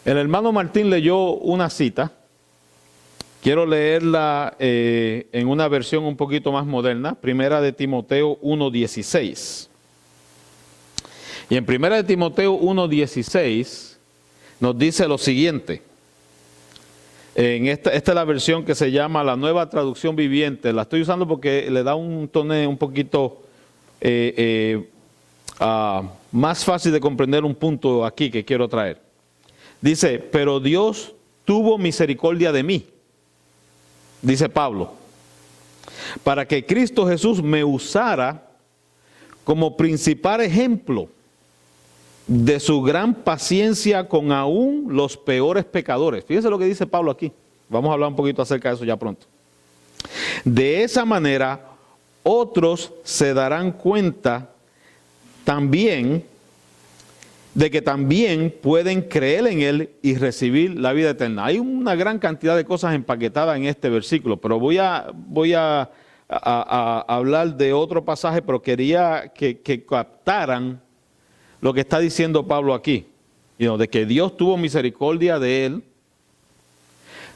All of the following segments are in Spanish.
El hermano Martín leyó una cita. Quiero leerla en una versión un poquito más moderna, Primera de Timoteo 1:16. Y en Primera de Timoteo 1:16 nos dice lo siguiente. Esta es la versión que se llama la Nueva Traducción Viviente. La estoy usando porque le da un tono un poquito más fácil de comprender un punto aquí que quiero traer. Dice, pero Dios tuvo misericordia de mí, dice Pablo, para que Cristo Jesús me usara como principal ejemplo de su gran paciencia con aún los peores pecadores. Fíjense lo que dice Pablo aquí. Vamos a hablar un poquito acerca de eso ya pronto. De esa manera, otros se darán cuenta también de que también pueden creer en Él y recibir la vida eterna. Hay una gran cantidad de cosas empaquetadas en este versículo, pero voy a hablar de otro pasaje, pero quería que captaran lo que está diciendo Pablo aquí, de que Dios tuvo misericordia de él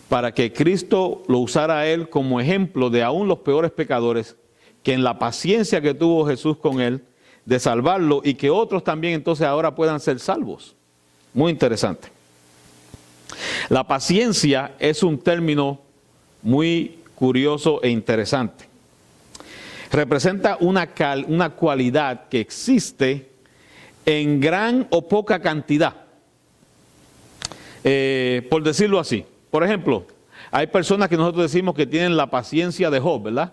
para que Cristo lo usara a él como ejemplo de aún los peores pecadores, que en la paciencia que tuvo Jesús con él, de salvarlo y que otros también entonces ahora puedan ser salvos. Muy interesante. La paciencia es un término muy curioso e interesante. Representa una cualidad que existe en gran o poca cantidad. Por decirlo así. Por ejemplo, hay personas que nosotros decimos que tienen la paciencia de Job, ¿verdad?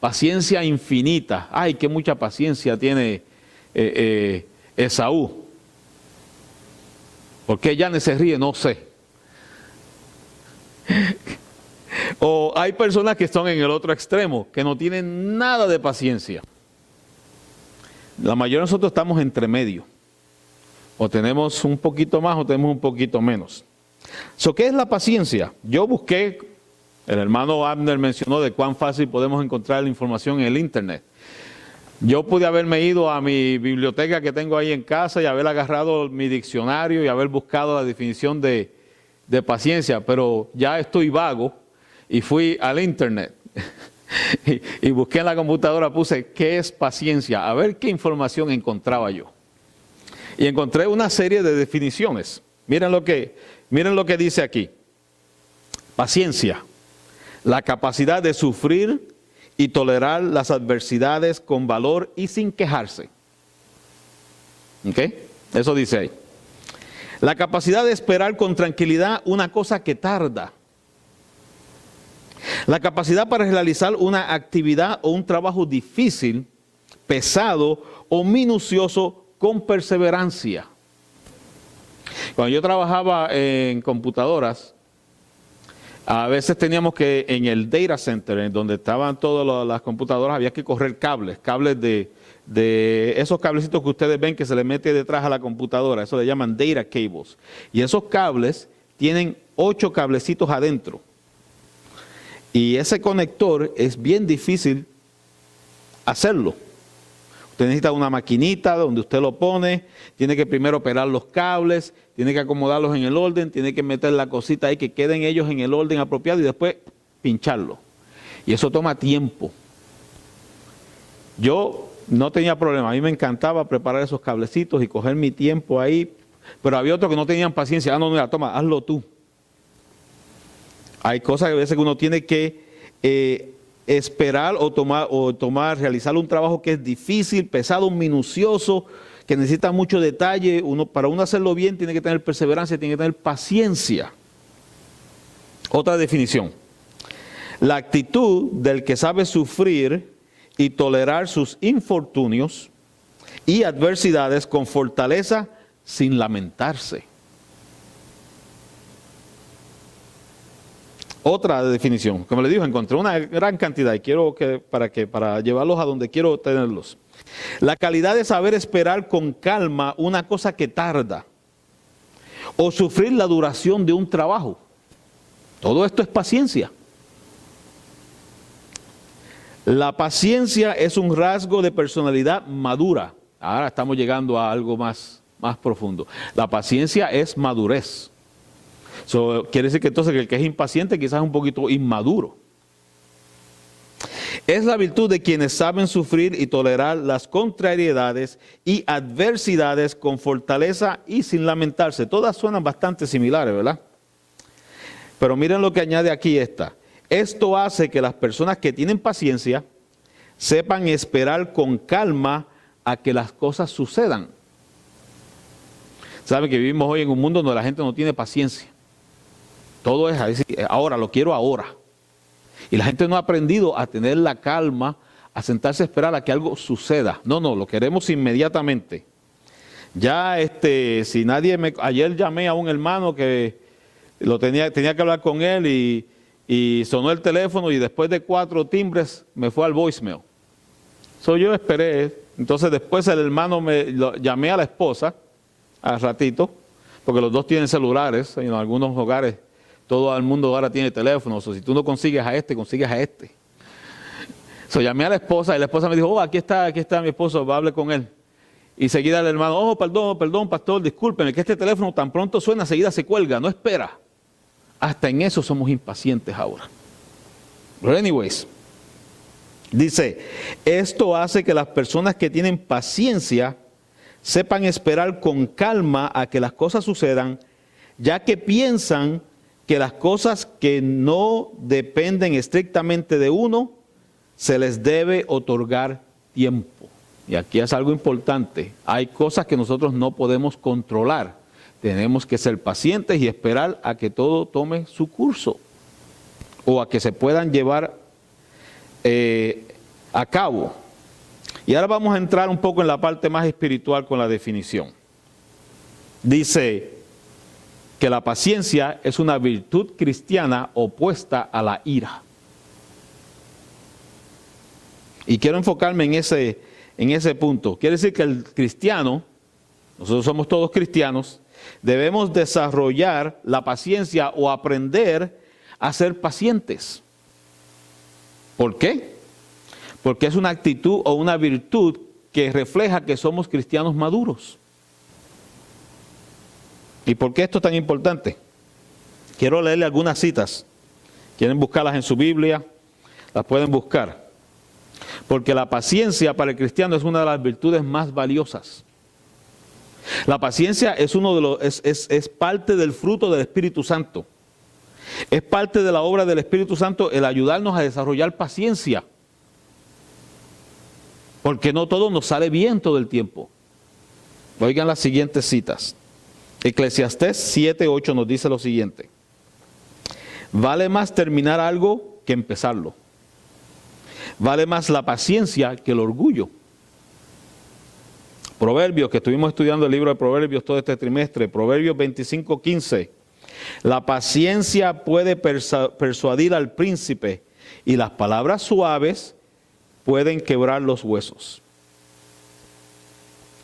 Paciencia infinita. Ay, qué mucha paciencia tiene Esaú. ¿Por qué Yane se ríe? No sé. O hay personas que están en el otro extremo, que no tienen nada de paciencia. La mayoría de nosotros estamos entre medio. O tenemos un poquito más o tenemos un poquito menos. ¿Qué es la paciencia? Yo busqué, el hermano Abner mencionó de cuán fácil podemos encontrar la información en el internet. Yo pude haberme ido a mi biblioteca que tengo ahí en casa y haber agarrado mi diccionario y haber buscado la definición de paciencia, pero ya estoy vago y fui al internet. Y busqué en la computadora, puse ¿qué es paciencia? A ver qué información encontraba yo. Y encontré una serie de definiciones. Miren lo que dice aquí. Paciencia, la capacidad de sufrir y tolerar las adversidades con valor y sin quejarse. ¿Ok? Eso dice ahí. La capacidad de esperar con tranquilidad una cosa que tarda. La capacidad para realizar una actividad o un trabajo difícil, pesado o minucioso con perseverancia. Cuando yo trabajaba en computadoras, a veces teníamos que en el data center, en donde estaban todas las computadoras, había que correr cables de esos cablecitos que ustedes ven que se le mete detrás a la computadora, eso le llaman data cables. Y esos cables tienen 8 cablecitos adentro. Y ese conector es bien difícil hacerlo. Usted necesita una maquinita donde usted lo pone, tiene que primero operar los cables, tiene que acomodarlos en el orden, tiene que meter la cosita ahí que queden ellos en el orden apropiado y después pincharlo. Y eso toma tiempo. Yo no tenía problema, a mí me encantaba preparar esos cablecitos y coger mi tiempo ahí, pero había otros que no tenían paciencia. No, mira, toma, hazlo tú. Hay cosas que a veces uno tiene que esperar realizar un trabajo que es difícil, pesado, minucioso, que necesita mucho detalle. Para uno hacerlo bien tiene que tener perseverancia, tiene que tener paciencia. Otra definición. La actitud del que sabe sufrir y tolerar sus infortunios y adversidades con fortaleza sin lamentarse. Otra definición, como le digo, encontré una gran cantidad y quiero para llevarlos a donde quiero tenerlos. La calidad de saber esperar con calma una cosa que tarda o sufrir la duración de un trabajo. Todo esto es paciencia. La paciencia es un rasgo de personalidad madura. Ahora estamos llegando a algo más profundo. La paciencia es madurez. Quiere decir que entonces el que es impaciente quizás es un poquito inmaduro. Es la virtud de quienes saben sufrir y tolerar las contrariedades y adversidades con fortaleza y sin lamentarse. Todas suenan bastante similares, ¿verdad? Pero miren lo que añade aquí esta. Esto hace que las personas que tienen paciencia sepan esperar con calma a que las cosas sucedan. Saben que vivimos hoy en un mundo donde la gente no tiene paciencia. Todo es así, ahora, lo quiero ahora. Y la gente no ha aprendido a tener la calma, a sentarse a esperar a que algo suceda. No, lo queremos inmediatamente. Ya si ayer llamé a un hermano que tenía que hablar con él y sonó el teléfono y después de 4 timbres me fue al voicemail. Yo esperé. Entonces después el hermano llamé a la esposa al ratito, porque los dos tienen celulares, en algunos hogares. Todo el mundo ahora tiene teléfono, si tú no consigues a este, consigues a este. Llamé a la esposa y la esposa me dijo, aquí está mi esposo, hable con él. Y seguida el hermano, perdón, pastor, discúlpeme, que este teléfono tan pronto suena, seguida se cuelga, no espera. Hasta en eso somos impacientes ahora. But anyways, dice, esto hace que las personas que tienen paciencia sepan esperar con calma a que las cosas sucedan, ya que piensan que las cosas que no dependen estrictamente de uno, se les debe otorgar tiempo. Y aquí es algo importante. Hay cosas que nosotros no podemos controlar. Tenemos que ser pacientes y esperar a que todo tome su curso. O a que se puedan llevar a cabo. Y ahora vamos a entrar un poco en la parte más espiritual con la definición. Dice que la paciencia es una virtud cristiana opuesta a la ira. Y quiero enfocarme en ese punto. Quiere decir que el cristiano, nosotros somos todos cristianos, debemos desarrollar la paciencia o aprender a ser pacientes. ¿Por qué? Porque es una actitud o una virtud que refleja que somos cristianos maduros. ¿Y por qué esto es tan importante? Quiero leerle algunas citas. ¿Quieren buscarlas en su Biblia? Las pueden buscar. Porque la paciencia para el cristiano es una de las virtudes más valiosas. La paciencia es es parte del fruto del Espíritu Santo. Es parte de la obra del Espíritu Santo el ayudarnos a desarrollar paciencia. Porque no todo nos sale bien todo el tiempo. Oigan las siguientes citas. Eclesiastés 7:8 nos dice lo siguiente. Vale más terminar algo que empezarlo. Vale más la paciencia que el orgullo. Proverbios, que estuvimos estudiando el libro de Proverbios todo este trimestre. Proverbios 25:15. La paciencia puede persuadir al príncipe y las palabras suaves pueden quebrar los huesos.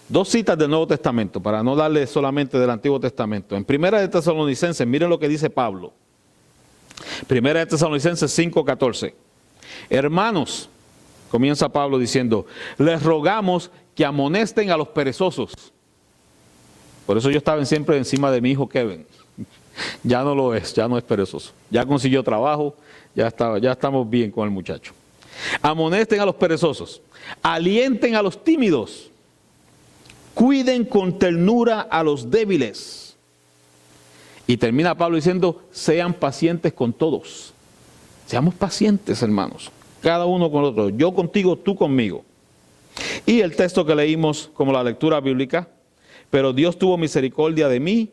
2 citas del Nuevo Testamento, para no darle solamente del Antiguo Testamento. En Primera de Tesalonicenses, miren lo que dice Pablo. Primera de Tesalonicenses 5:14. Hermanos, comienza Pablo diciendo, les rogamos que amonesten a los perezosos. Por eso yo estaba siempre encima de mi hijo Kevin. Ya no lo es, ya no es perezoso. Ya consiguió trabajo, ya estamos bien con el muchacho. Amonesten a los perezosos, alienten a los tímidos, cuiden con ternura a los débiles. Y termina Pablo diciendo, sean pacientes con todos. Seamos pacientes, hermanos, cada uno con el otro, yo contigo, tú conmigo. Y el texto que leímos como la lectura bíblica, pero Dios tuvo misericordia de mí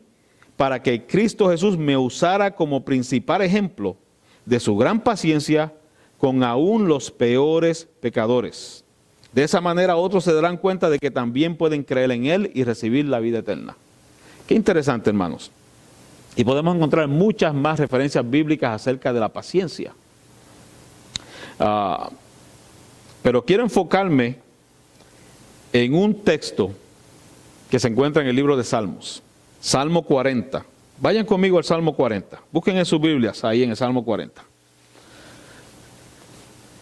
para que Cristo Jesús me usara como principal ejemplo de su gran paciencia con aún los peores pecadores. De esa manera otros se darán cuenta de que también pueden creer en Él y recibir la vida eterna. Qué interesante, hermanos. Y podemos encontrar muchas más referencias bíblicas acerca de la paciencia. Pero quiero enfocarme en un texto que se encuentra en el libro de Salmos. Salmo 40. Vayan conmigo al Salmo 40. Busquen en sus Biblias, ahí en el Salmo 40.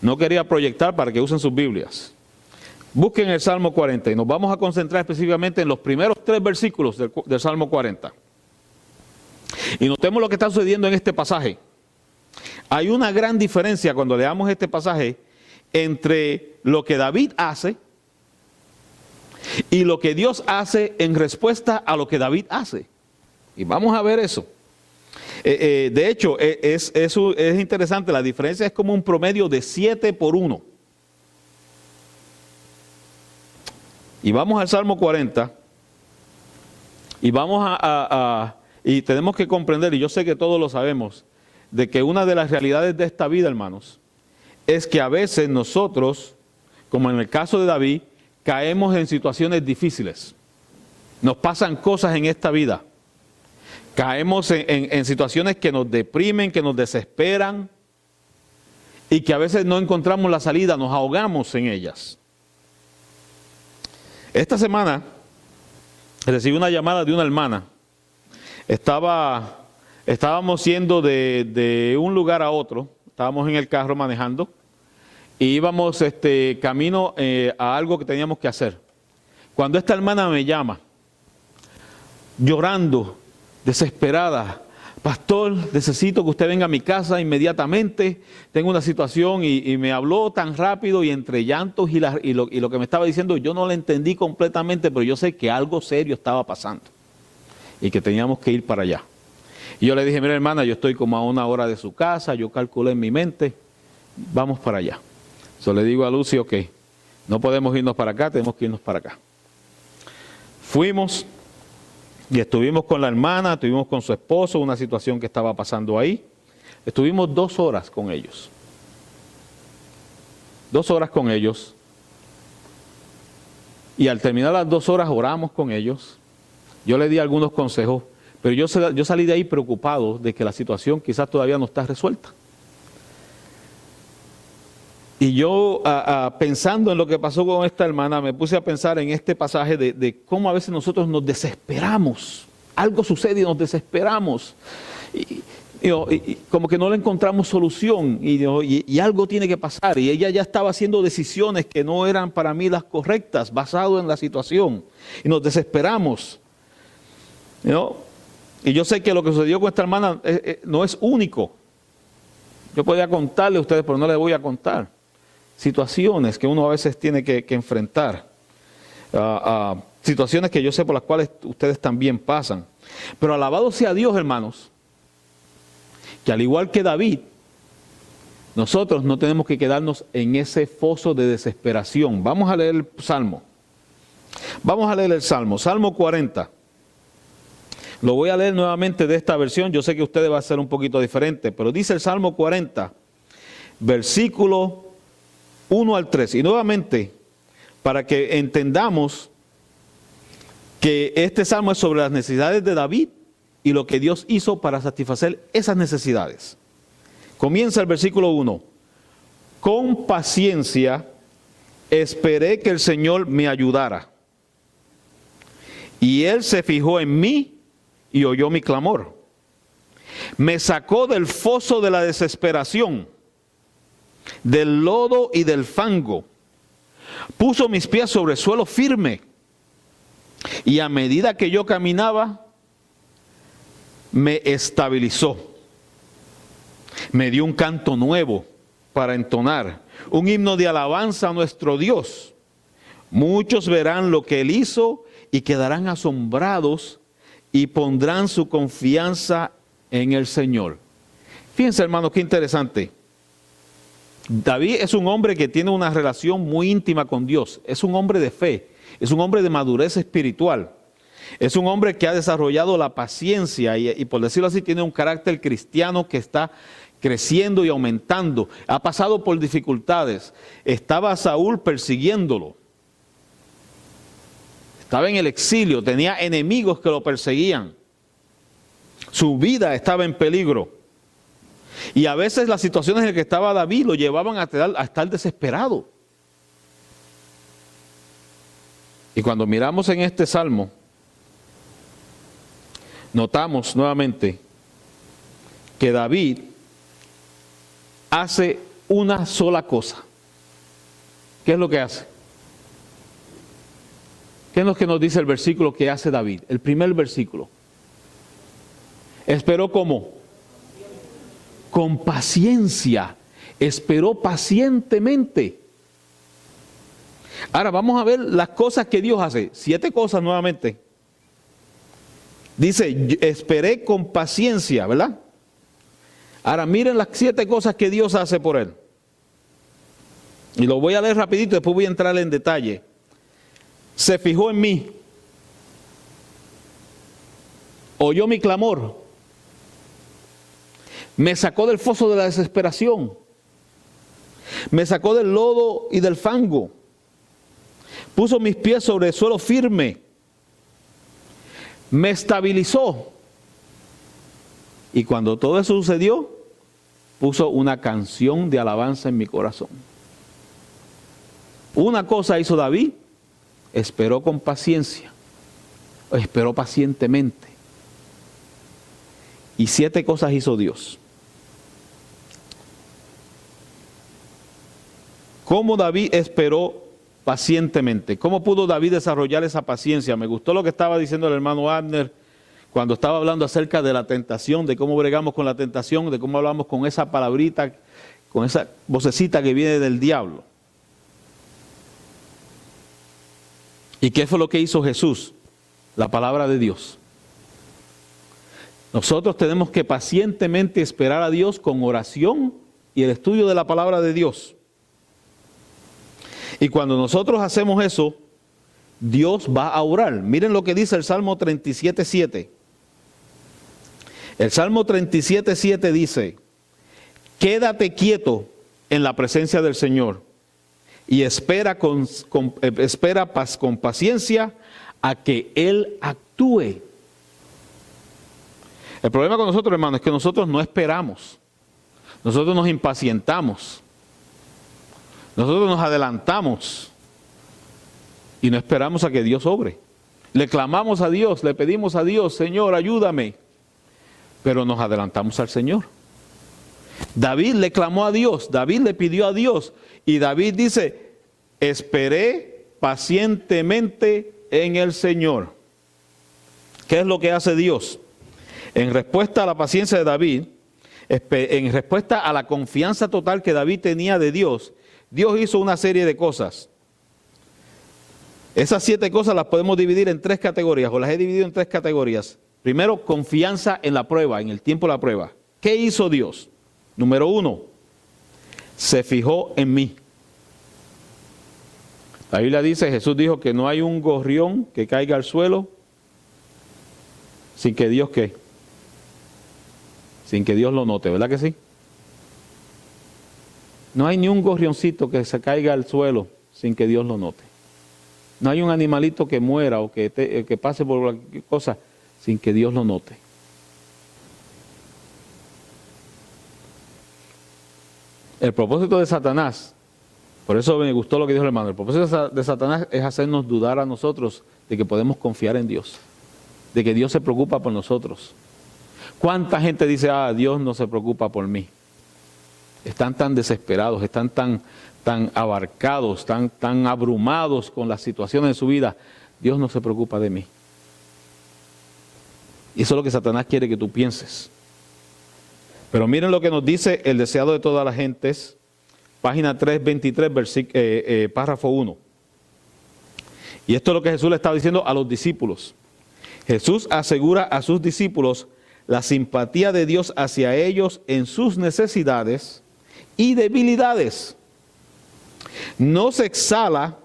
No quería proyectar para que usen sus Biblias. Busquen el Salmo 40 y nos vamos a concentrar específicamente en los primeros 3 versículos del Salmo 40. Y notemos lo que está sucediendo en este pasaje. Hay una gran diferencia cuando leamos este pasaje entre lo que David hace y lo que Dios hace en respuesta a lo que David hace. Y vamos a ver eso. De hecho, es interesante, la diferencia es como un promedio de 7-1. Y vamos al Salmo 40 y vamos y tenemos que comprender, y yo sé que todos lo sabemos, de que una de las realidades de esta vida, hermanos, es que a veces nosotros, como en el caso de David, caemos en situaciones difíciles. Nos pasan cosas en esta vida. Caemos en situaciones que nos deprimen, que nos desesperan y que a veces no encontramos la salida, nos ahogamos en ellas. Esta semana recibí una llamada de una hermana. Estábamos yendo de un lugar a otro, estábamos en el carro manejando y íbamos camino a algo que teníamos que hacer. Cuando esta hermana me llama, llorando, desesperada: pastor, necesito que usted venga a mi casa inmediatamente, tengo una situación, y me habló tan rápido y entre llantos y lo que me estaba diciendo yo no lo entendí completamente, pero yo sé que algo serio estaba pasando y que teníamos que ir para allá. Y yo le dije: mira, hermana, yo estoy como a 1 hora de su casa, yo calculé en mi mente, vamos para allá. Yo le digo a Lucio que no podemos irnos para acá, tenemos que irnos para acá. Fuimos y estuvimos con la hermana, estuvimos con su esposo, una situación que estaba pasando ahí. Estuvimos 2 horas con ellos. 2 horas con ellos. Y al terminar las 2 horas oramos con ellos. Yo les di algunos consejos, pero yo salí de ahí preocupado de que la situación quizás todavía no está resuelta. Y yo, pensando en lo que pasó con esta hermana, me puse a pensar en este pasaje de cómo a veces nosotros nos desesperamos. Algo sucede y nos desesperamos. Y como que no le encontramos solución. Y algo tiene que pasar. Y ella ya estaba haciendo decisiones que no eran para mí las correctas, basado en la situación. Y nos desesperamos. Y yo sé que lo que sucedió con esta hermana no es único. Yo podría contarle a ustedes, pero no les voy a contar. Situaciones que uno a veces tiene que enfrentar, situaciones que yo sé por las cuales ustedes también pasan. Pero alabado sea Dios, hermanos, que al igual que David, nosotros no tenemos que quedarnos en ese foso de desesperación. Vamos a leer el Salmo. Vamos a leer el Salmo, Salmo 40. Lo voy a leer nuevamente de esta versión. Yo sé que ustedes va a ser un poquito diferente, pero dice el Salmo 40, versículo 1 al 3. Y nuevamente, para que entendamos que este salmo es sobre las necesidades de David y lo que Dios hizo para satisfacer esas necesidades. Comienza el versículo 1. Con paciencia esperé que el Señor me ayudara. Y Él se fijó en mí y oyó mi clamor. Me sacó del foso de la desesperación, del lodo y del fango. Puso mis pies sobre suelo firme. Y a medida que yo caminaba, me estabilizó. Me dio un canto nuevo para entonar, un himno de alabanza a nuestro Dios. Muchos verán lo que Él hizo y quedarán asombrados y pondrán su confianza en el Señor. Fíjense, hermanos, qué interesante. David es un hombre que tiene una relación muy íntima con Dios. Es un hombre de fe, es un hombre de madurez espiritual. Es un hombre que ha desarrollado la paciencia y por decirlo así, tiene un carácter cristiano que está creciendo y aumentando. Ha pasado por dificultades. Estaba Saúl persiguiéndolo. Estaba en el exilio, tenía enemigos que lo perseguían. Su vida estaba en peligro. Y a veces las situaciones en las que estaba David lo llevaban a estar desesperado. Y cuando miramos en este salmo, notamos nuevamente que David hace una sola cosa. ¿Qué es lo que hace? ¿Qué es lo que nos dice el versículo que hace David? El primer versículo. ¿Esperó cómo? Con paciencia. Esperó pacientemente. Ahora vamos a ver las cosas que Dios hace. 7 cosas nuevamente. Dice, esperé con paciencia, ¿verdad? Ahora miren las 7 cosas que Dios hace por él. Y lo voy a leer rapidito, después voy a entrar en detalle. Se fijó en mí. Oyó mi clamor. Me sacó del foso de la desesperación. Me sacó del lodo y del fango. Puso mis pies sobre el suelo firme. Me estabilizó. Y cuando todo eso sucedió, puso una canción de alabanza en mi corazón. Una cosa hizo David, esperó con paciencia, esperó pacientemente. Y 7 cosas hizo Dios. ¿Cómo David esperó pacientemente? ¿Cómo pudo David desarrollar esa paciencia? Me gustó lo que estaba diciendo el hermano Abner cuando estaba hablando acerca de la tentación, de cómo bregamos con la tentación, de cómo hablamos con esa palabrita, con esa vocecita que viene del diablo. ¿Y qué fue lo que hizo Jesús? La palabra de Dios. Nosotros tenemos que pacientemente esperar a Dios con oración y el estudio de la palabra de Dios. Y cuando nosotros hacemos eso, Dios va a orar. Miren lo que dice el Salmo 37:7. El Salmo 37:7 dice, quédate quieto en la presencia del Señor y espera con paciencia a que Él actúe. El problema con nosotros, hermanos, es que nosotros no esperamos. Nosotros nos impacientamos. Nosotros nos adelantamos y no esperamos a que Dios obre. Le clamamos a Dios, le pedimos a Dios, Señor, ayúdame. Pero nos adelantamos al Señor. David le clamó a Dios, David le pidió a Dios. Y David dice, esperé pacientemente en el Señor. ¿Qué es lo que hace Dios? En respuesta a la paciencia de David, en respuesta a la confianza total que David tenía de Dios, Dios hizo una serie de cosas. Esas 7 cosas las podemos dividir en 3 categorías, o las he dividido en 3 categorías. Primero, confianza en la prueba, en el tiempo de la prueba. ¿Qué hizo Dios? Número 1, se fijó en mí. La Biblia dice, Jesús dijo que no hay un gorrión que caiga al suelo sin que Dios, ¿qué? Sin que Dios lo note, ¿verdad que sí? No hay ni un gorrioncito que se caiga al suelo sin que Dios lo note. No hay un animalito que muera o que pase por cualquier cosa sin que Dios lo note. El propósito de Satanás, por eso me gustó lo que dijo el hermano, el propósito de Satanás es hacernos dudar a nosotros de que podemos confiar en Dios, de que Dios se preocupa por nosotros. ¿Cuánta gente dice, Dios no se preocupa por mí? Están tan desesperados, están tan abarcados, tan abrumados con las situaciones de su vida. Dios no se preocupa de mí. Y eso es lo que Satanás quiere que tú pienses. Pero miren lo que nos dice el deseado de todas las gentes, página 323, párrafo 1. Y esto es lo que Jesús le estaba diciendo a los discípulos. Jesús asegura a sus discípulos la simpatía de Dios hacia ellos en sus necesidades y debilidades. No se exhala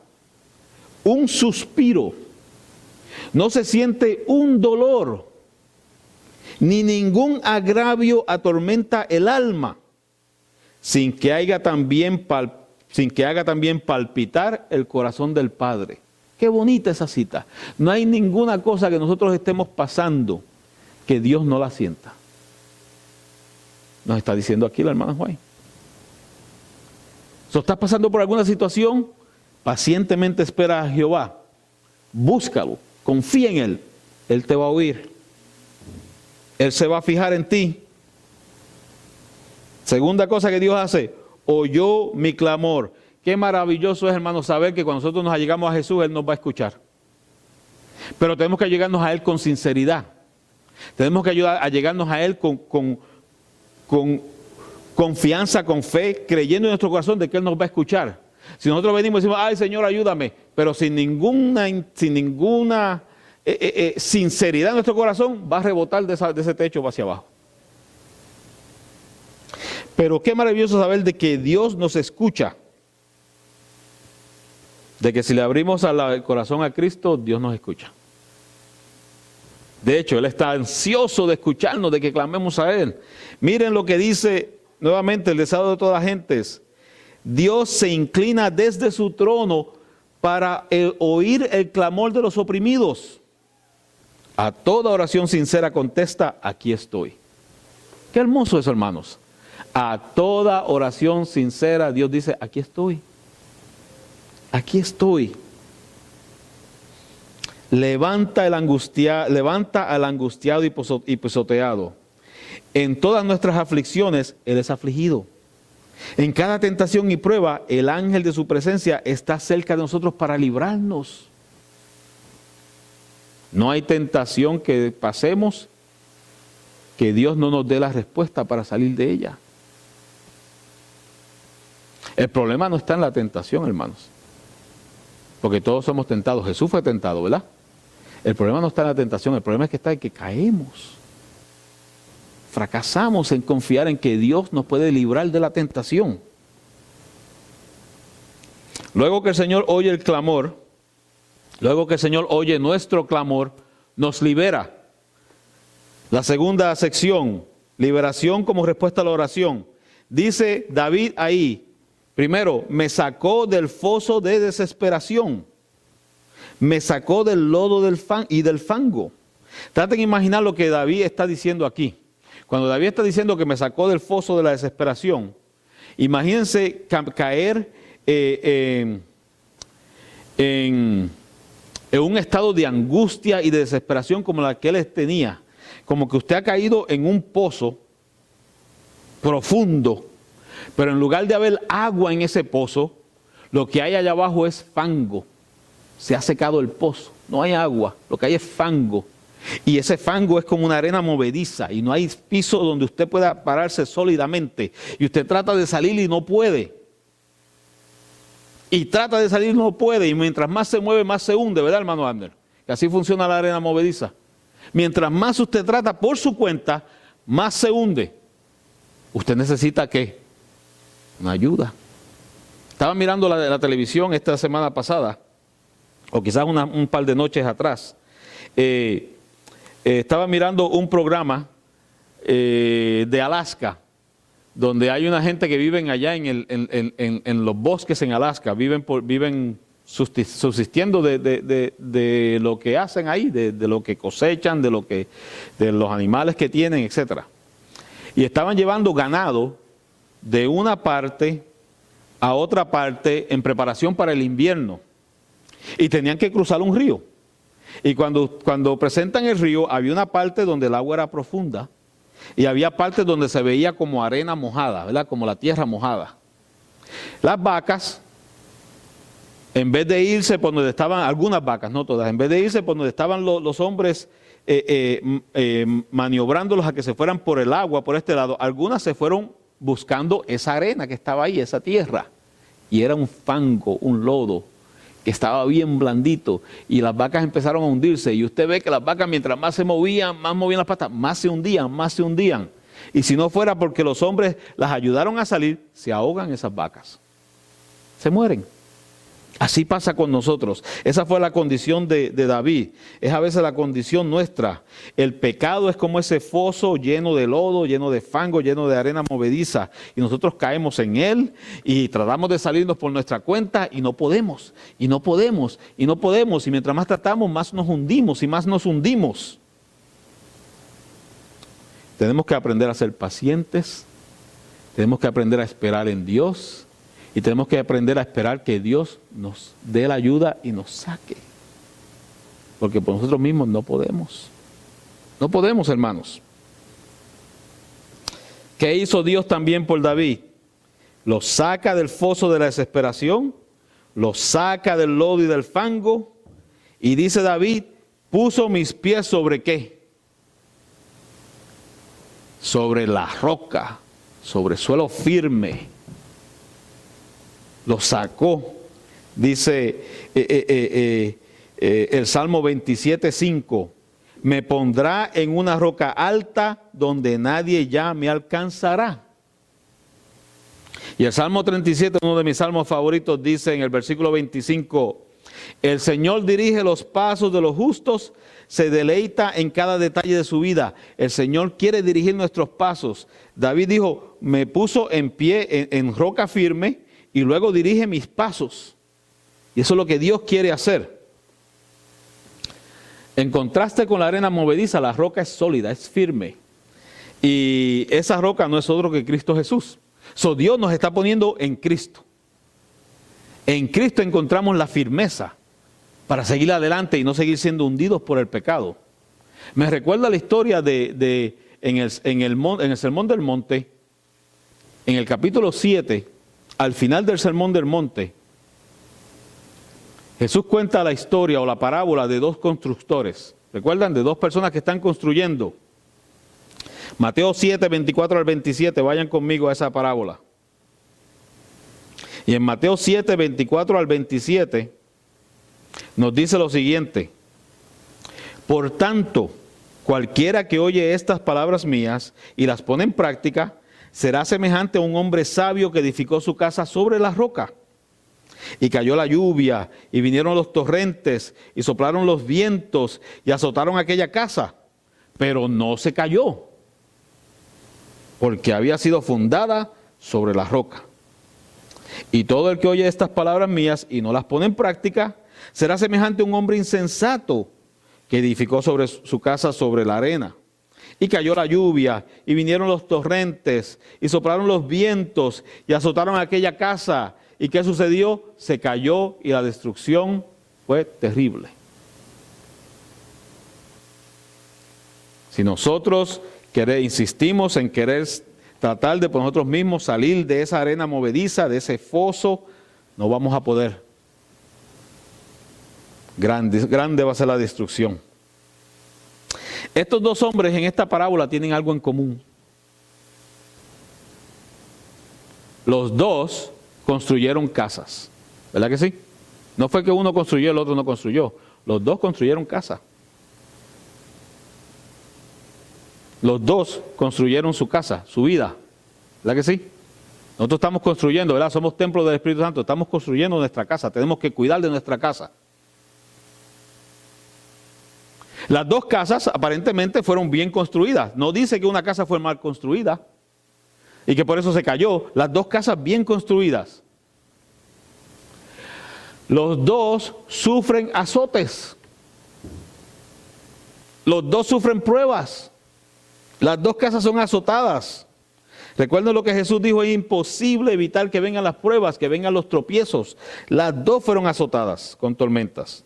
un suspiro, no se siente un dolor, ni ningún agravio atormenta el alma, sin que haga también palpitar el corazón del Padre. Qué bonita esa cita. No hay ninguna cosa que nosotros estemos pasando que Dios no la sienta. Nos está diciendo aquí la hermana Juan. Si estás pasando por alguna situación, pacientemente espera a Jehová. Búscalo, confía en Él. Él te va a oír. Él se va a fijar en ti. Segunda cosa que Dios hace, oyó mi clamor. Qué maravilloso es, hermano, saber que cuando nosotros nos allegamos a Jesús, Él nos va a escuchar. Pero tenemos que llegarnos a Él con sinceridad. Tenemos que ayudar a llegarnos a Él con confianza, con fe, creyendo en nuestro corazón de que Él nos va a escuchar. Si nosotros venimos y decimos, ay Señor, ayúdame, pero sin ninguna sinceridad en nuestro corazón, va a rebotar de ese techo hacia abajo. Pero qué maravilloso saber de que Dios nos escucha. De que si le abrimos el corazón a Cristo, Dios nos escucha. De hecho, Él está ansioso de escucharnos, de que clamemos a Él. Miren lo que dice nuevamente el deseo de todas las gentes. Dios se inclina desde su trono para oír el clamor de los oprimidos. A toda oración sincera contesta, aquí estoy. Qué hermoso eso, hermanos. A toda oración sincera Dios dice, aquí estoy. Aquí estoy. Levanta al angustiado y pisoteado. En todas nuestras aflicciones, Él es afligido. En cada tentación y prueba, el ángel de su presencia está cerca de nosotros para librarnos. No hay tentación que pasemos que Dios no nos dé la respuesta para salir de ella. El problema no está en la tentación, hermanos. Porque todos somos tentados. Jesús fue tentado, ¿verdad? El problema no está en la tentación, el problema es que está en que caemos. Fracasamos en confiar en que Dios nos puede librar de la tentación. Luego que el Señor oye el clamor, luego que el Señor oye nuestro clamor, nos libera. La segunda sección, liberación como respuesta a la oración. Dice David ahí, primero, me sacó del foso de desesperación. Me sacó del lodo del fango. Traten de imaginar lo que David está diciendo aquí. Cuando David está diciendo que me sacó del foso de la desesperación, imagínense caer en un estado de angustia y de desesperación como la que él tenía. Como que usted ha caído en un pozo profundo, pero en lugar de haber agua en ese pozo, lo que hay allá abajo es fango. Se ha secado el pozo, no hay agua, lo que hay es fango. Y ese fango es como una arena movediza y no hay piso donde usted pueda pararse sólidamente. Y usted trata de salir y no puede. Y trata de salir y no puede. Y mientras más se mueve, más se hunde, ¿verdad, hermano Abner? Que así funciona la arena movediza. Mientras más usted trata por su cuenta, más se hunde. ¿Usted necesita qué? Una ayuda. Estaba mirando la televisión esta semana pasada, o quizás un par de noches atrás. Estaba mirando un programa de Alaska, donde hay una gente que viven allá en los bosques en Alaska, viven subsistiendo de lo que hacen ahí, de lo que cosechan, de los animales que tienen, etc. Y estaban llevando ganado de una parte a otra parte en preparación para el invierno. Y tenían que cruzar un río. Y cuando presentan el río, había una parte donde el agua era profunda y había partes donde se veía como arena mojada, ¿verdad? Como la tierra mojada. Las vacas, en vez de irse por donde estaban, algunas vacas, no todas, en vez de irse por donde estaban los hombres maniobrándolos a que se fueran por el agua, por este lado, algunas se fueron buscando esa arena que estaba ahí, esa tierra. Y era un fango, un lodo, que estaba bien blandito, y las vacas empezaron a hundirse, y usted ve que las vacas mientras más se movían, más movían las patas, más se hundían, y si no fuera porque los hombres las ayudaron a salir, se ahogan esas vacas, se mueren. Así pasa con nosotros. Esa fue la condición de David. Es a veces la condición nuestra. El pecado es como ese foso lleno de lodo, lleno de fango, lleno de arena movediza. Y nosotros caemos en él y tratamos de salirnos por nuestra cuenta y no podemos. Y mientras más tratamos, más nos hundimos y más nos hundimos. Tenemos que aprender a ser pacientes. Tenemos que aprender a esperar en Dios. Y tenemos que aprender a esperar que Dios nos dé la ayuda y nos saque. Porque por nosotros mismos no podemos. No podemos, hermanos. ¿Qué hizo Dios también por David? Lo saca del foso de la desesperación, lo saca del lodo y del fango. Y dice David, puso mis pies sobre ¿qué? sobre la roca, sobre suelo firme. Lo sacó. Dice el Salmo 27:5. Me pondrá en una roca alta donde nadie ya me alcanzará. Y el Salmo 37, uno de mis salmos favoritos, dice en el versículo 25, el Señor dirige los pasos de los justos, se deleita en cada detalle de su vida. El Señor quiere dirigir nuestros pasos. David dijo, me puso en pie en roca firme y luego dirige mis pasos. Y eso es lo que Dios quiere hacer. En contraste con la arena movediza, la roca es sólida, es firme. Y esa roca no es otro que Cristo Jesús. Dios nos está poniendo en Cristo. En Cristo encontramos la firmeza para seguir adelante y no seguir siendo hundidos por el pecado. Me recuerda la historia en el Sermón del Monte, en el capítulo 7, al final del Sermón del Monte, Jesús cuenta la historia o la parábola de dos constructores. ¿Recuerdan? De dos personas que están construyendo. Mateo 7, 24 al 27, vayan conmigo a esa parábola. Y en Mateo 7, 24 al 27, nos dice lo siguiente. Por tanto, cualquiera que oye estas palabras mías y las pone en práctica, será semejante a un hombre sabio que edificó su casa sobre la roca. Y cayó la lluvia, y vinieron los torrentes, y soplaron los vientos, y azotaron aquella casa. Pero no se cayó, porque había sido fundada sobre la roca. Y todo el que oye estas palabras mías y no las pone en práctica, será semejante a un hombre insensato que edificó sobre su casa sobre la arena. Y cayó la lluvia, y vinieron los torrentes, y soplaron los vientos, y azotaron aquella casa. ¿Y qué sucedió? Se cayó y la destrucción fue terrible. Si nosotros insistimos en querer tratar de por nosotros mismos salir de esa arena movediza, de ese foso, no vamos a poder. Grande va a ser la destrucción. Estos dos hombres en esta parábola tienen algo en común. Los dos construyeron casas, ¿verdad que sí? No fue que uno construyó y el otro no construyó. Los dos construyeron casa. Los dos construyeron su casa, su vida, ¿verdad que sí? Nosotros estamos construyendo, ¿verdad? Somos templos del Espíritu Santo, estamos construyendo nuestra casa, tenemos que cuidar de nuestra casa. Las dos casas aparentemente fueron bien construidas. No dice que una casa fue mal construida y que por eso se cayó. Las dos casas bien construidas. Los dos sufren azotes. Los dos sufren pruebas. Las dos casas son azotadas. Recuerden lo que Jesús dijo, es imposible evitar que vengan las pruebas, que vengan los tropiezos. Las dos fueron azotadas con tormentas.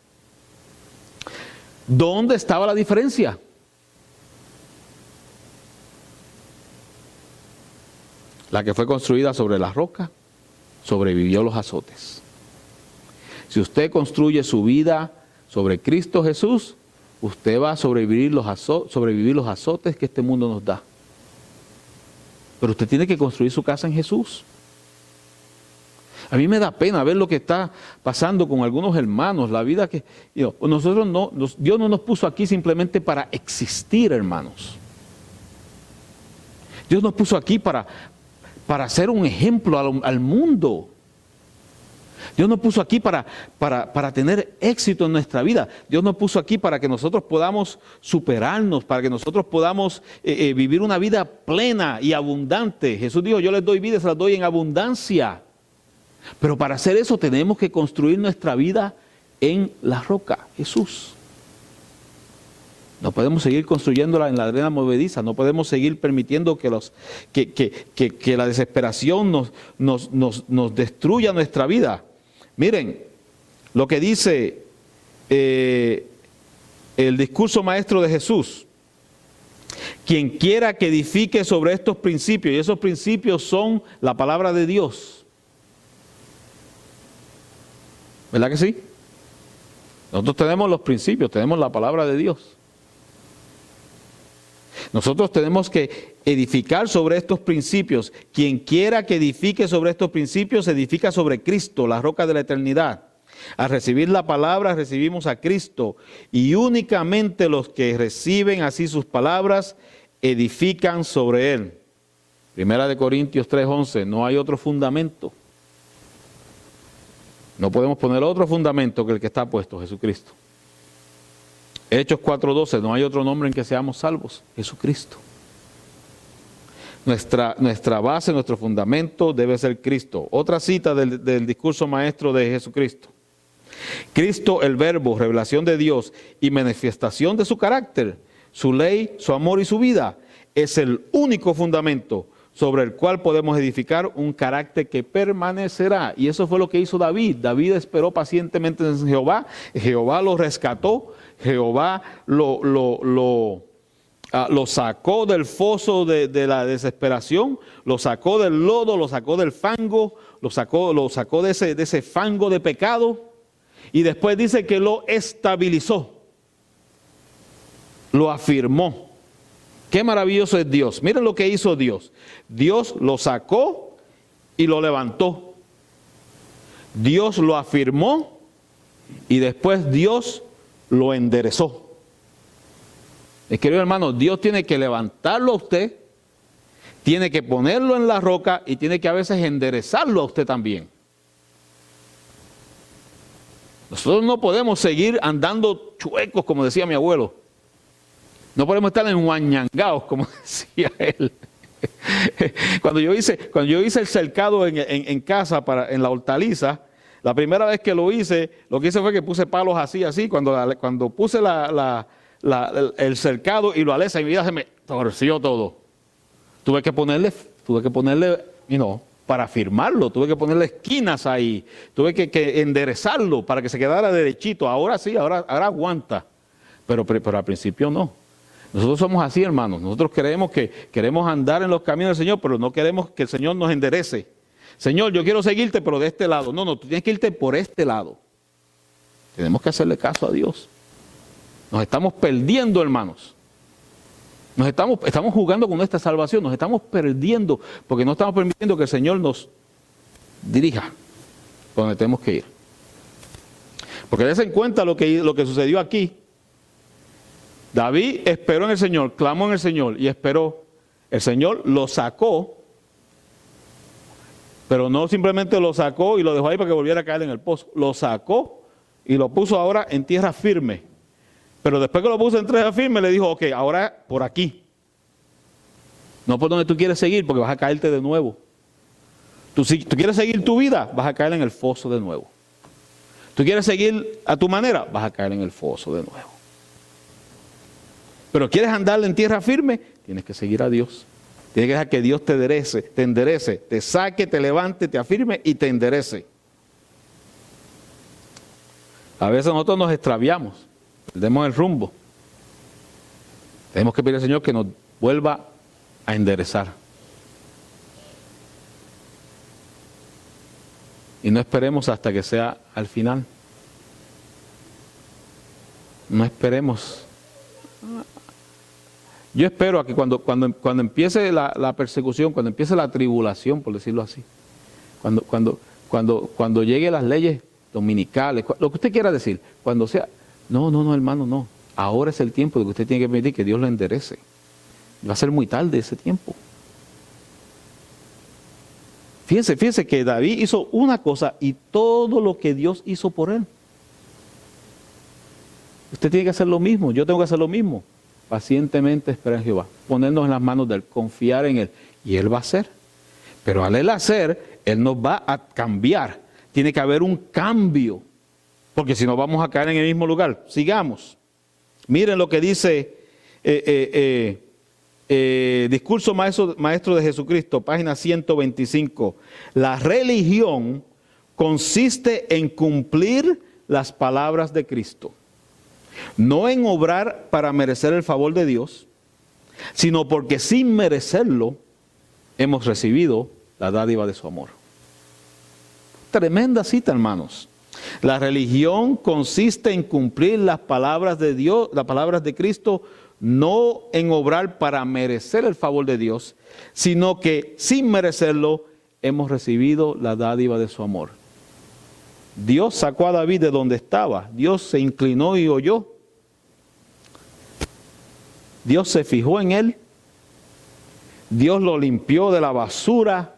¿Dónde estaba la diferencia? La que fue construida sobre la roca sobrevivió los azotes. Si usted construye su vida sobre Cristo Jesús, usted va a sobrevivir los azotes que este mundo nos da. Pero usted tiene que construir su casa en Jesús. A mí me da pena ver lo que está pasando con algunos hermanos, la vida que... Dios no nos puso aquí simplemente para existir, hermanos. Dios nos puso aquí para ser un ejemplo al mundo. Dios nos puso aquí para tener éxito en nuestra vida. Dios nos puso aquí para que nosotros podamos superarnos, para que nosotros podamos vivir una vida plena y abundante. Jesús dijo, yo les doy vida y se las doy en abundancia. Pero para hacer eso tenemos que construir nuestra vida en la roca, Jesús. No podemos seguir construyéndola en la arena movediza, no podemos seguir permitiendo que la desesperación nos destruya nuestra vida. Miren lo que dice el discurso maestro de Jesús. Quien quiera que edifique sobre estos principios, y esos principios son la palabra de Dios. ¿Verdad que sí? Nosotros tenemos los principios, tenemos la palabra de Dios. Nosotros tenemos que edificar sobre estos principios. Quien quiera que edifique sobre estos principios, edifica sobre Cristo, la roca de la eternidad. Al recibir la palabra, recibimos a Cristo. Y únicamente los que reciben así sus palabras, edifican sobre Él. Primera de Corintios 3:11, no hay otro fundamento. No podemos poner otro fundamento que el que está puesto, Jesucristo. Hechos 4:12, no hay otro nombre en que seamos salvos, Jesucristo. Nuestra base, nuestro fundamento debe ser Cristo. Otra cita del discurso maestro de Jesucristo. Cristo, el verbo, revelación de Dios y manifestación de su carácter, su ley, su amor y su vida, es el único fundamento sobre el cual podemos edificar un carácter que permanecerá. Y eso fue lo que hizo David. David esperó pacientemente en Jehová. Jehová lo rescató. Jehová lo sacó del foso de la desesperación, lo sacó del lodo, lo sacó del fango, lo sacó de ese fango de pecado. Y después dice que lo estabilizó, lo afirmó. Qué maravilloso es Dios. Miren lo que hizo Dios. Dios lo sacó y lo levantó. Dios lo afirmó y después Dios lo enderezó. Querido hermano, Dios tiene que levantarlo a usted, tiene que ponerlo en la roca y tiene que a veces enderezarlo a usted también. Nosotros no podemos seguir andando chuecos, como decía mi abuelo. No podemos estar enguañangados, como decía él. Cuando yo hice el cercado en casa, en la hortaliza, la primera vez que lo que hice fue que puse palos así. Cuando puse el cercado y lo alé, mi vida se me torció todo. Tuve que ponerle, para firmarlo, tuve que ponerle esquinas ahí, tuve que enderezarlo para que se quedara derechito. Ahora sí, ahora aguanta, pero al principio no. Nosotros somos así, hermanos. Nosotros queremos andar en los caminos del Señor, pero no queremos que el Señor nos enderece. Señor, yo quiero seguirte, pero de este lado. No, tú tienes que irte por este lado. Tenemos que hacerle caso a Dios. Nos estamos perdiendo, hermanos. Estamos jugando con nuestra salvación, nos estamos perdiendo porque no estamos permitiendo que el Señor nos dirija por donde tenemos que ir. Porque dense en cuenta lo que sucedió aquí. David esperó en el Señor, clamó en el Señor y esperó. El Señor lo sacó, pero no simplemente lo sacó y lo dejó ahí para que volviera a caer en el pozo. Lo sacó y lo puso ahora en tierra firme. Pero después que lo puso en tierra firme le dijo, ok, ahora por aquí. No por donde tú quieres seguir porque vas a caerte de nuevo. Si tú quieres seguir tu vida, vas a caer en el foso de nuevo. Tú quieres seguir a tu manera, vas a caer en el foso de nuevo. Pero quieres andar en tierra firme, tienes que seguir a Dios. Tienes que dejar que Dios te enderece, te saque, te levante, te afirme y te enderece. A veces nosotros nos extraviamos, perdemos el rumbo. Tenemos que pedir al Señor que nos vuelva a enderezar. Y no esperemos hasta que sea al final. No esperemos. Yo espero a que cuando empiece la persecución, cuando empiece la tribulación, por decirlo así, cuando lleguen las leyes dominicales, lo que usted quiera decir, cuando sea, no, hermano, no. Ahora es el tiempo de que usted tiene que pedir que Dios lo enderece. Va a ser muy tarde ese tiempo. Fíjense que David hizo una cosa y todo lo que Dios hizo por él. Usted tiene que hacer lo mismo, yo tengo que hacer lo mismo. Pacientemente esperar en Jehová, ponernos en las manos de Él, confiar en Él, y Él va a hacer. Pero al Él hacer, Él nos va a cambiar. Tiene que haber un cambio, porque si no vamos a caer en el mismo lugar. Sigamos. Miren lo que dice Discurso Maestro de Jesucristo, página 125. La religión consiste en cumplir las palabras de Cristo. No en obrar para merecer el favor de Dios, sino porque sin merecerlo hemos recibido la dádiva de su amor. Tremenda cita, hermanos. La religión consiste en cumplir las palabras de Dios, las palabras de Cristo, no en obrar para merecer el favor de Dios, sino que sin merecerlo hemos recibido la dádiva de su amor. Dios sacó a David de donde estaba. Dios se inclinó y oyó. Dios se fijó en él. Dios lo limpió de la basura,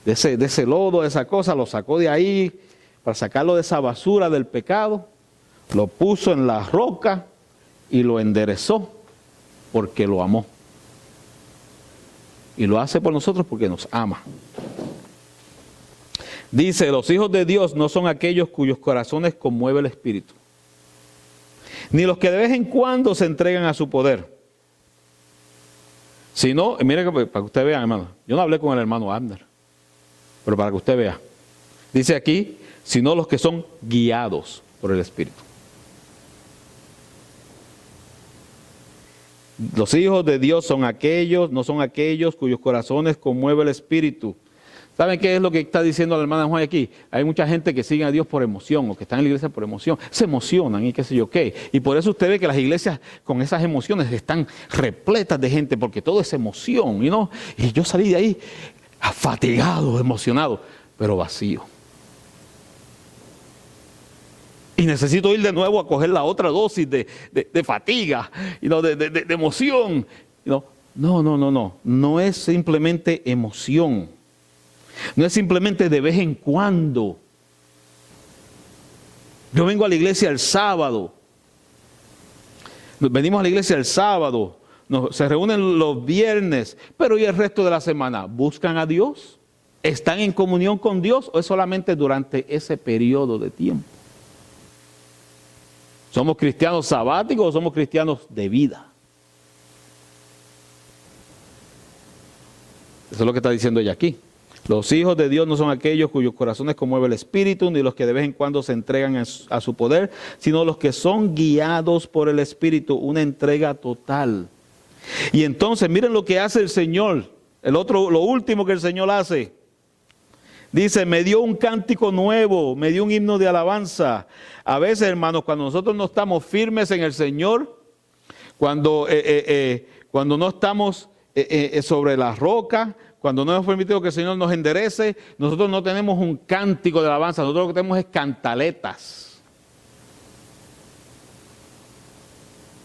de ese lodo, de esa cosa, lo sacó de ahí para sacarlo de esa basura del pecado. Lo puso en la roca y lo enderezó porque lo amó. Y lo hace por nosotros porque nos ama. Dice, los hijos de Dios no son aquellos cuyos corazones conmueve el Espíritu, ni los que de vez en cuando se entregan a su poder. Sino, mire que para que usted vea, hermano, yo no hablé con el hermano Abner, pero para que usted vea. Dice aquí, sino los que son guiados por el Espíritu. Los hijos de Dios son aquellos, no son aquellos cuyos corazones conmueve el Espíritu. ¿Saben qué es lo que está diciendo la hermana Juan aquí? Hay mucha gente que sigue a Dios por emoción o que están en la iglesia por emoción. Se emocionan y qué sé yo qué. Y por eso usted ve que las iglesias con esas emociones están repletas de gente porque todo es emoción. Y yo salí de ahí fatigado, emocionado, pero vacío. Y necesito ir de nuevo a coger la otra dosis de fatiga, de emoción. No. No es simplemente emoción. No es simplemente de vez en cuando. Yo vengo a la iglesia el sábado. Venimos a la iglesia el sábado. Se reúnen los viernes. Pero ¿y el resto de la semana? ¿Buscan a Dios? ¿Están en comunión con Dios? ¿O es solamente durante ese periodo de tiempo? ¿Somos cristianos sabáticos o somos cristianos de vida? Eso es lo que está diciendo ella aquí. Los hijos de Dios no son aquellos cuyos corazones conmueve el Espíritu, ni los que de vez en cuando se entregan a su poder, sino los que son guiados por el Espíritu, una entrega total. Y entonces miren lo que hace el Señor, lo último que el Señor hace. Dice, me dio un cántico nuevo, me dio un himno de alabanza. A veces, hermanos, cuando nosotros no estamos firmes en el Señor, cuando no estamos sobre la roca, cuando no hemos permitido que el Señor nos enderece, nosotros no tenemos un cántico de alabanza, nosotros lo que tenemos es cantaletas.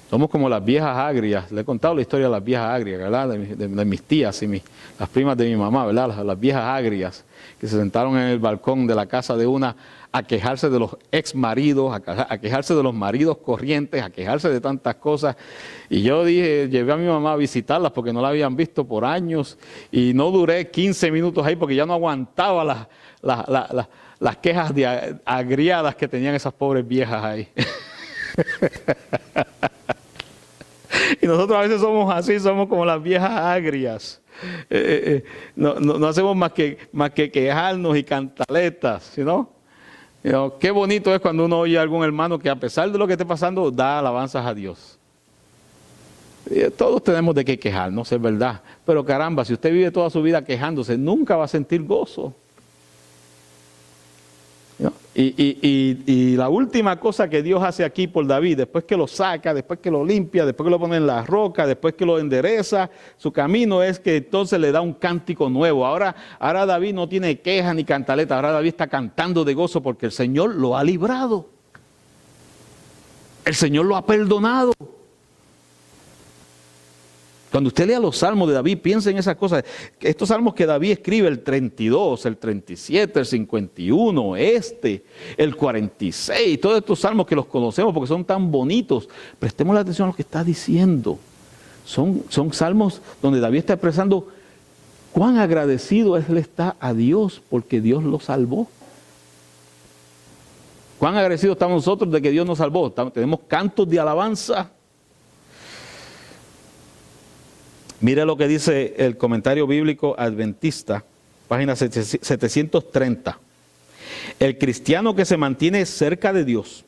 Somos como las viejas agrias. Le he contado la historia de las viejas agrias, ¿verdad? De mis tías y las primas de mi mamá, ¿verdad? Las viejas agrias que se sentaron en el balcón de la casa de una a quejarse de los ex maridos, a quejarse de los maridos corrientes, a quejarse de tantas cosas. Y yo llevé a mi mamá a visitarlas porque no la habían visto por años y no duré 15 minutos ahí porque ya no aguantaba las quejas agriadas que tenían esas pobres viejas ahí. Y nosotros a veces somos así, somos como las viejas agrias. No hacemos más que quejarnos y cantaletas, ¿no? Qué bonito es cuando uno oye a algún hermano que a pesar de lo que esté pasando, da alabanzas a Dios. Todos tenemos de qué quejarnos, es verdad. Pero caramba, si usted vive toda su vida quejándose, nunca va a sentir gozo. Y la última cosa que Dios hace aquí por David, después que lo saca, después que lo limpia, después que lo pone en la roca, después que lo endereza, su camino es que entonces le da un cántico nuevo. Ahora David no tiene queja ni cantaleta, ahora David está cantando de gozo porque el Señor lo ha librado. El Señor lo ha perdonado. Cuando usted lea los salmos de David, piensa en esas cosas. Estos salmos que David escribe, el 32, el 37, el 51, el 46, todos estos salmos que los conocemos porque son tan bonitos. Prestemos la atención a lo que está diciendo. Son salmos donde David está expresando cuán agradecido él está a Dios porque Dios lo salvó. Cuán agradecidos estamos nosotros de que Dios nos salvó. Tenemos cantos de alabanza. Mira lo que dice el comentario bíblico adventista, página 730. El cristiano que se mantiene cerca de Dios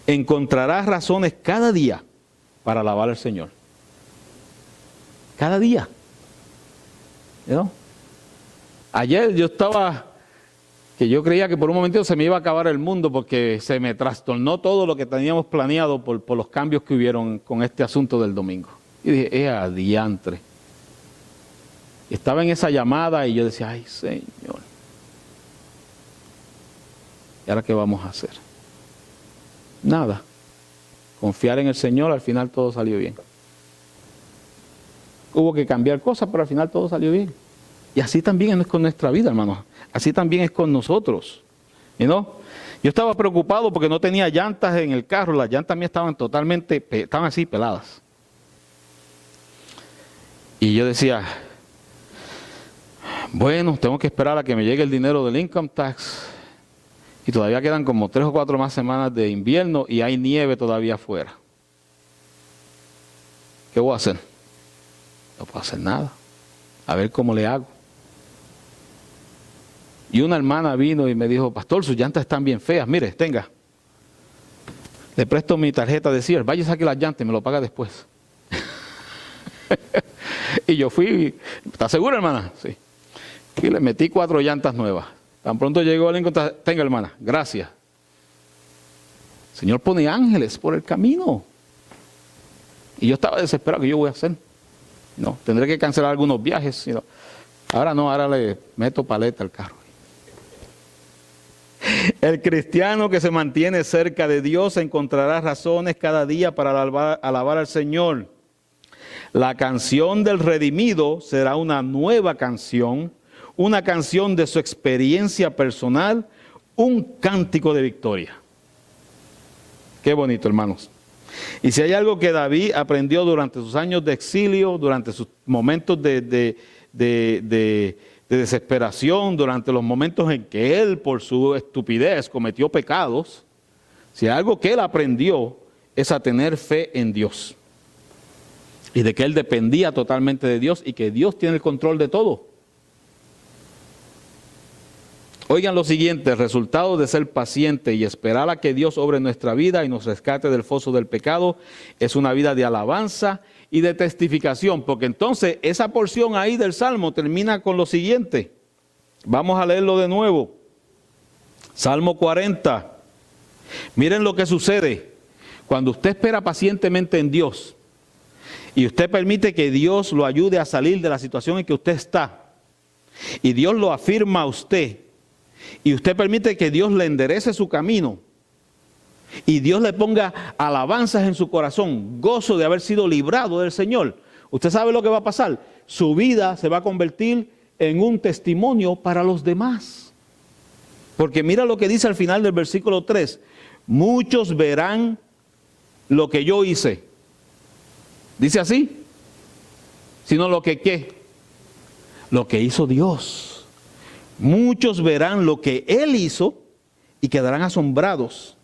encontrará razones cada día para alabar al Señor. Cada día. ¿No? Ayer yo estaba que yo creía que por un momento se me iba a acabar el mundo porque se me trastornó todo lo que teníamos planeado por los cambios que hubieron con este asunto del domingo. Y dije, adiantre. Estaba en esa llamada y yo decía, ay Señor, ¿y ahora qué vamos a hacer? Nada. Confiar en el Señor, al final todo salió bien. Hubo que cambiar cosas, pero al final todo salió bien. Y así también es con nuestra vida, hermanos. Así también es con nosotros. ¿No? Yo estaba preocupado porque no tenía llantas en el carro. Las llantas mías estaban estaban así peladas. Y yo decía, bueno, tengo que esperar a que me llegue el dinero del income tax. Y todavía quedan como 3 o 4 más semanas de invierno y hay nieve todavía afuera. ¿Qué voy a hacer? No puedo hacer nada. A ver cómo le hago. Y una hermana vino y me dijo, pastor, sus llantas están bien feas, mire, tenga. Le presto mi tarjeta de Sears, vaya y saque las llantas y me lo paga después. Y yo fui, ¿está segura, hermana? Sí. Y le metí 4 llantas nuevas. Tan pronto llegó el encontrar, tenga, hermana, gracias. El Señor pone ángeles por el camino. Y yo estaba desesperado, ¿qué yo voy a hacer? No, tendré que cancelar algunos viajes. Ahora no, ahora le meto paleta al carro. El cristiano que se mantiene cerca de Dios encontrará razones cada día para alabar al Señor. La canción del redimido será una nueva canción, una canción de su experiencia personal, un cántico de victoria. Qué bonito, hermanos. Y si hay algo que David aprendió durante sus años de exilio, durante sus momentos de desesperación, durante los momentos en que él, por su estupidez, cometió pecados, si hay algo que él aprendió es a tener fe en Dios. Y de que él dependía totalmente de Dios y que Dios tiene el control de todo. Oigan lo siguiente, el resultado de ser paciente y esperar a que Dios obre en nuestra vida y nos rescate del foso del pecado es una vida de alabanza y de testificación, porque entonces esa porción ahí del Salmo termina con lo siguiente. Vamos a leerlo de nuevo. Salmo 40. Miren lo que sucede cuando usted espera pacientemente en Dios y usted permite que Dios lo ayude a salir de la situación en que usted está y Dios lo afirma a usted. Y usted permite que Dios le enderece su camino y Dios le ponga alabanzas en su corazón, gozo de haber sido librado del Señor. Usted sabe lo que va a pasar. Su vida se va a convertir en un testimonio para los demás. Porque mira lo que dice al final del versículo 3. Muchos verán lo que yo hice. Dice así. Sino lo que ¿qué? Lo que hizo Dios. Muchos verán lo que Él hizo y quedarán asombrados.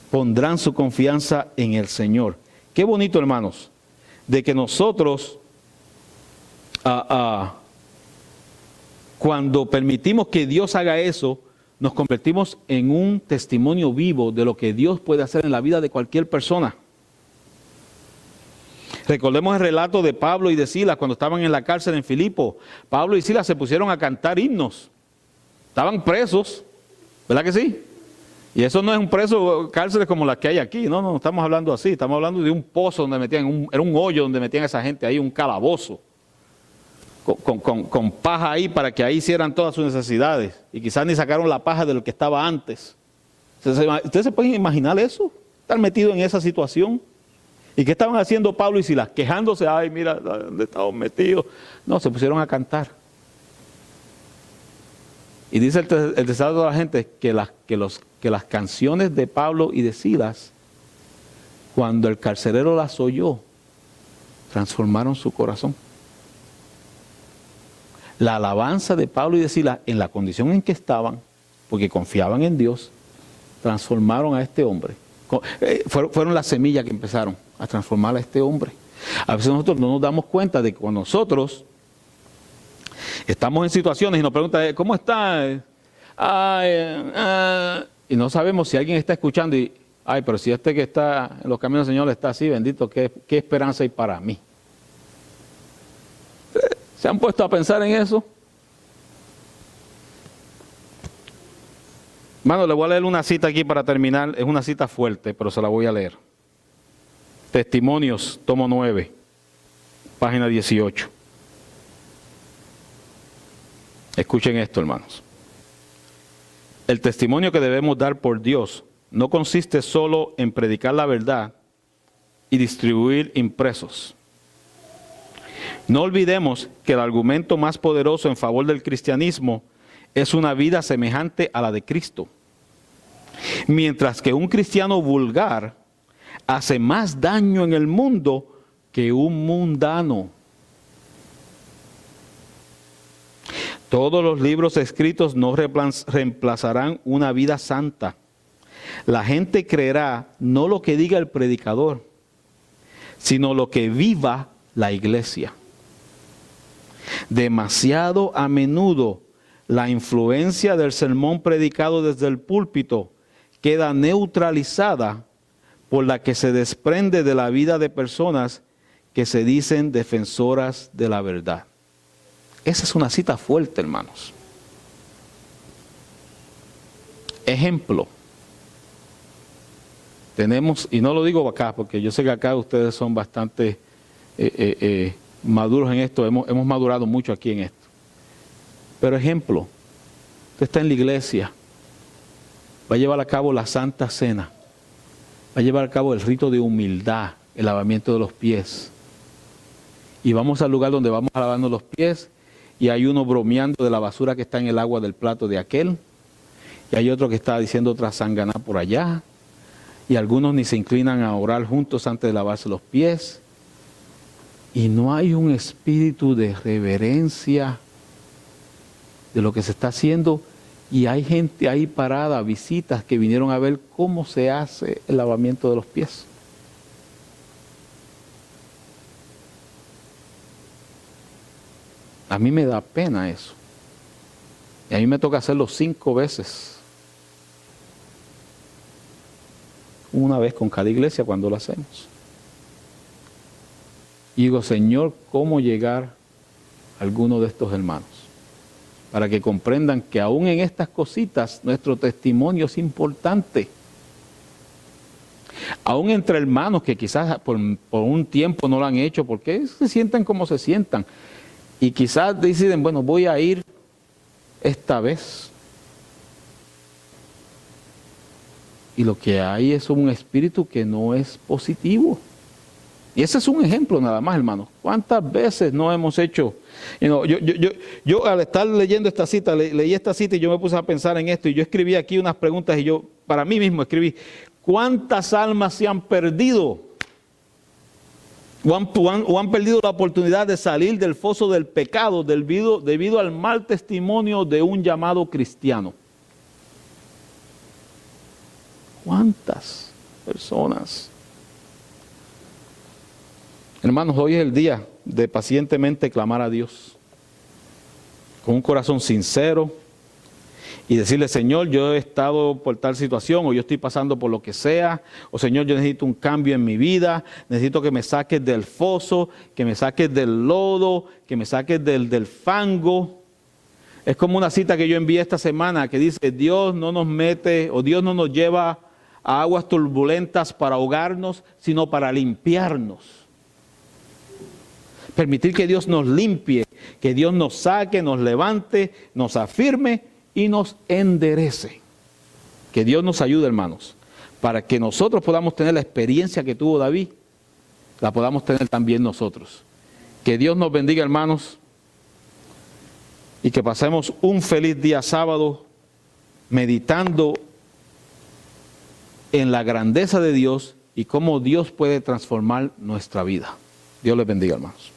Pondrán su confianza en el Señor. Qué bonito, hermanos, de que nosotros, cuando permitimos que Dios haga eso, nos convertimos en un testimonio vivo de lo que Dios puede hacer en la vida de cualquier persona. Recordemos el relato de Pablo y de Silas cuando estaban en la cárcel en Filipo. Pablo y Silas se pusieron a cantar himnos. Estaban presos, ¿verdad que sí? Y eso no es un preso, cárceles como las que hay aquí, no estamos hablando así. Estamos hablando de un pozo donde metían, era un hoyo donde metían a esa gente ahí, un calabozo. Con paja ahí para que ahí hicieran todas sus necesidades. Y quizás ni sacaron la paja de lo que estaba antes. ¿Ustedes se pueden imaginar eso? Estar metido en esa situación. ¿Y qué estaban haciendo Pablo y Silas? Quejándose, ay, mira, ¿dónde estamos metidos? No, se pusieron a cantar. Y dice el tesoro de la gente que las canciones de Pablo y de Silas, cuando el carcelero las oyó, transformaron su corazón. La alabanza de Pablo y de Silas, en la condición en que estaban, porque confiaban en Dios, transformaron a este hombre. Fueron las semillas que empezaron a transformar a este hombre. A veces nosotros no nos damos cuenta de que cuando nosotros estamos en situaciones y nos preguntan, ¿cómo está? Y no sabemos si alguien está escuchando y, ay, pero si este que está en los caminos del Señor está así, bendito, ¿qué esperanza hay para mí? ¿Se han puesto a pensar en eso? Hermano, le voy a leer una cita aquí para terminar. Es una cita fuerte, pero se la voy a leer. Testimonios, tomo 9, página 18. Escuchen esto, hermanos. El testimonio que debemos dar por Dios no consiste solo en predicar la verdad y distribuir impresos. No olvidemos que el argumento más poderoso en favor del cristianismo es una vida semejante a la de Cristo. Mientras que un cristiano vulgar hace más daño en el mundo que un mundano. Todos los libros escritos no reemplazarán una vida santa. La gente creerá no lo que diga el predicador, sino lo que viva la iglesia. Demasiado a menudo la influencia del sermón predicado desde el púlpito queda neutralizada por la que se desprende de la vida de personas que se dicen defensoras de la verdad. Esa es una cita fuerte, hermanos. Ejemplo. Tenemos, y no lo digo acá, porque yo sé que acá ustedes son bastante maduros en esto, hemos madurado mucho aquí en esto. Pero ejemplo, usted está en la iglesia, va a llevar a cabo la Santa Cena, va a llevar a cabo el rito de humildad, el lavamiento de los pies. Y vamos al lugar donde vamos a lavarnos los pies, y hay uno bromeando de la basura que está en el agua del plato de aquel, y hay otro que está diciendo otra sanganá por allá, y algunos ni se inclinan a orar juntos antes de lavarse los pies, y no hay un espíritu de reverencia de lo que se está haciendo, y hay gente ahí parada, visitas que vinieron a ver cómo se hace el lavamiento de los pies. A mí me da pena eso. Y a mí me toca hacerlo 5 veces. Una vez con cada iglesia cuando lo hacemos. Y digo, Señor, ¿cómo llegar a alguno de estos hermanos? Para que comprendan que aún en estas cositas nuestro testimonio es importante. Aún entre hermanos que quizás por un tiempo no lo han hecho, porque se sientan como se sientan. Y quizás deciden, bueno, voy a ir esta vez. Y lo que hay es un espíritu que no es positivo. Y ese es un ejemplo nada más, hermanos. ¿Cuántas veces no hemos hecho? Yo al estar leyendo esta cita, leí esta cita y yo me puse a pensar en esto. Y yo escribí aquí unas preguntas y yo, para mí mismo escribí, ¿cuántas almas se han perdido? O han perdido la oportunidad de salir del foso del pecado debido al mal testimonio de un llamado cristiano. ¿Cuántas personas? Hermanos, hoy es el día de pacientemente clamar a Dios con un corazón sincero y decirle, Señor, yo he estado por tal situación, o yo estoy pasando por lo que sea, o Señor, yo necesito un cambio en mi vida, necesito que me saques del foso, que me saques del lodo, que me saques del fango. Es como una cita que yo envié esta semana que dice, Dios no nos mete, o Dios no nos lleva a aguas turbulentas para ahogarnos, sino para limpiarnos. Permitir que Dios nos limpie, que Dios nos saque, nos levante, nos afirme y nos enderece. Que Dios nos ayude, hermanos, para que nosotros podamos tener la experiencia que tuvo David, la podamos tener también nosotros. Que Dios nos bendiga, hermanos, y que pasemos un feliz día sábado meditando en la grandeza de Dios y cómo Dios puede transformar nuestra vida. Dios les bendiga, hermanos.